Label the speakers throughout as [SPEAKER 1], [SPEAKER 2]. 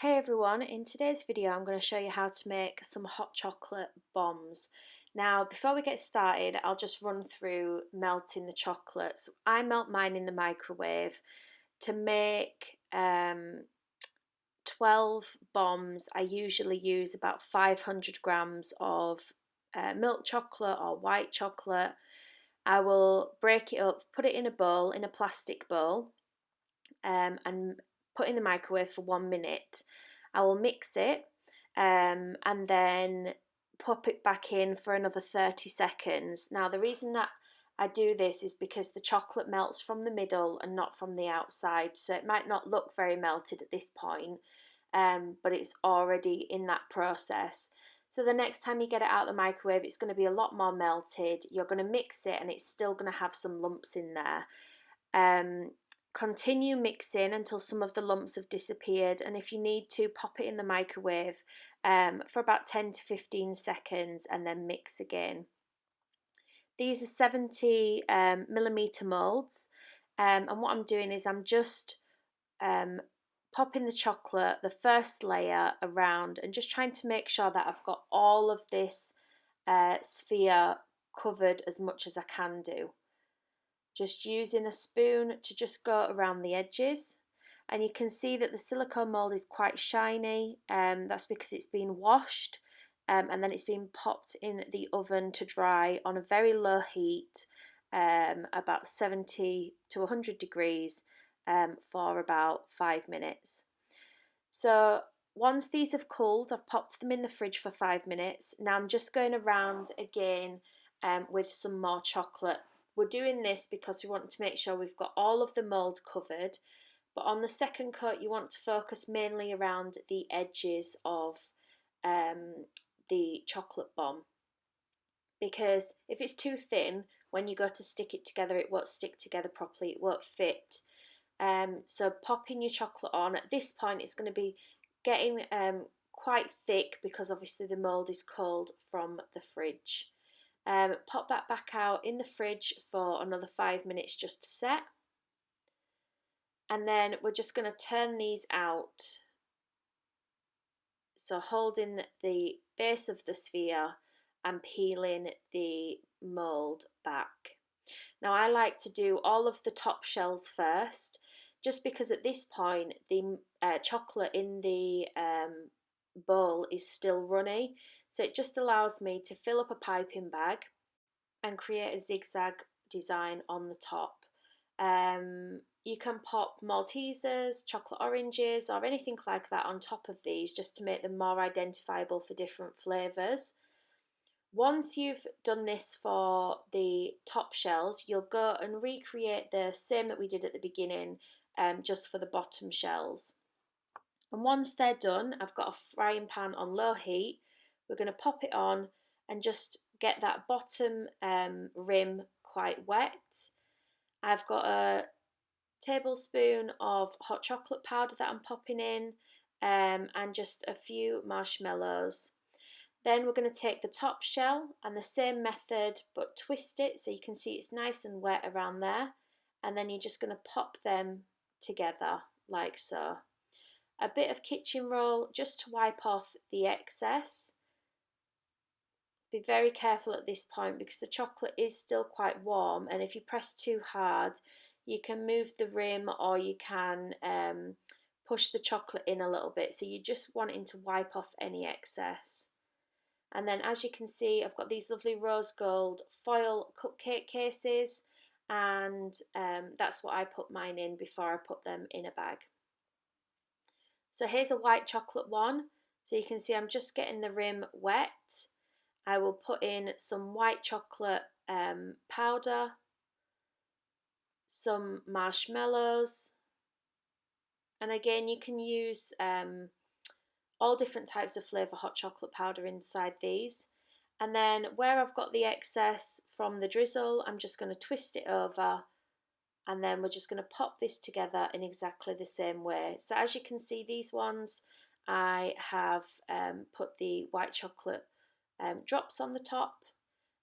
[SPEAKER 1] Hey everyone, in today's video I'm going to show you how to make some hot chocolate bombs. Now before we get started I'll just run through melting the chocolates. I melt mine in the microwave. To make 12 bombs I usually use about 500 grams of milk chocolate or white chocolate. I will break it up, put it in a bowl, in a plastic bowl, and put in the microwave for 1 minute. I will mix it and then pop it back in for another 30 seconds. Now, the reason that I do this is because the chocolate melts from the middle and not from the outside, so it might not look very melted at this point, but it's already in that process. So the next time you get it out of the microwave, it's going to be a lot more melted. You're going to mix it and it's still going to have some lumps in there. Continue mixing until some of the lumps have disappeared, and if you need to, pop it in the microwave for about 10 to 15 seconds and then mix again. These are 70 millimeter molds, and what I'm doing is I'm just popping the chocolate, the first layer, around and just trying to make sure that I've got all of this sphere covered as much as I can do. Just using a spoon to just go around the edges, and you can see that the silicone mold is quite shiny. That's because it's been washed and then it's been popped in the oven to dry on a very low heat, about 70 to 100 degrees, for about 5 minutes. So once these have cooled, I've popped them in the fridge for 5 minutes. Now I'm just going around again with some more chocolate. We're doing this because we want to make sure we've got all of the mould covered, but on the second coat you want to focus mainly around the edges of the chocolate bomb, because if it's too thin, when you go to stick it together it won't stick together properly, it won't fit. So popping your chocolate on, at this point it's going to be getting quite thick because obviously the mould is cold from the fridge. Pop that back out in the fridge for another 5 minutes just to set. And then we're just going to turn these out. So holding the base of the sphere and peeling the mould back. Now I like to do all of the top shells first, just because at this point the chocolate in the bowl is still runny. So it just allows me to fill up a piping bag and create a zigzag design on the top. You can pop Maltesers, chocolate oranges, or anything like that on top of these just to make them more identifiable for different flavours. Once you've done this for the top shells, you'll go and recreate the same that we did at the beginning, just for the bottom shells. And once they're done, I've got a frying pan on low heat. We're going to pop it on and just get that bottom rim quite wet. I've got a tablespoon of hot chocolate powder that I'm popping in, and just a few marshmallows. Then we're going to take the top shell and the same method but twist it so you can see it's nice and wet around there, and then you're just going to pop them together like so. A bit of kitchen roll just to wipe off the excess. Be very careful at this point because the chocolate is still quite warm, and if you press too hard you can move the rim or you can push the chocolate in a little bit, so you're just wanting to wipe off any excess. And then as you can see I've got these lovely rose gold foil cupcake cases, and that's what I put mine in before I put them in a bag. So here's a white chocolate one, so you can see I'm just getting the rim wet. I will put in some white chocolate powder, some marshmallows, and again you can use all different types of flavour hot chocolate powder inside these. And then where I've got the excess from the drizzle, I'm just going to twist it over, and then we're just going to pop this together in exactly the same way. So as you can see, these ones I have put the white chocolate drops on the top.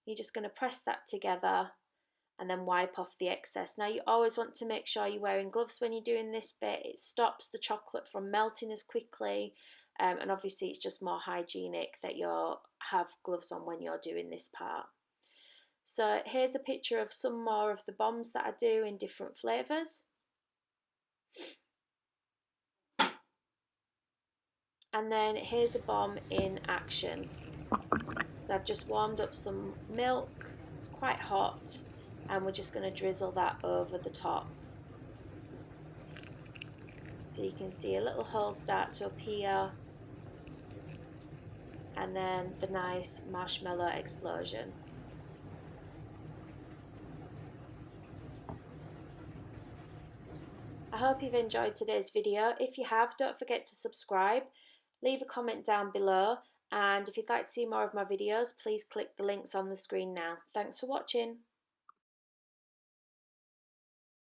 [SPEAKER 1] You're just going to press that together, and then wipe off the excess. Now you always want to make sure you're wearing gloves when you're doing this bit. It stops the chocolate from melting as quickly, and obviously it's just more hygienic that you have gloves on when you're doing this part. So here's a picture of some more of the bombs that I do in different flavours. And then here's a bomb in action. So I've just warmed up some milk, it's quite hot, and we're just going to drizzle that over the top. So you can see a little hole start to appear, and then the nice marshmallow explosion. I hope you've enjoyed today's video. If you have, don't forget to subscribe, leave a comment down below, and if you'd like to see more of my videos, please click the links on the screen now. Thanks for watching.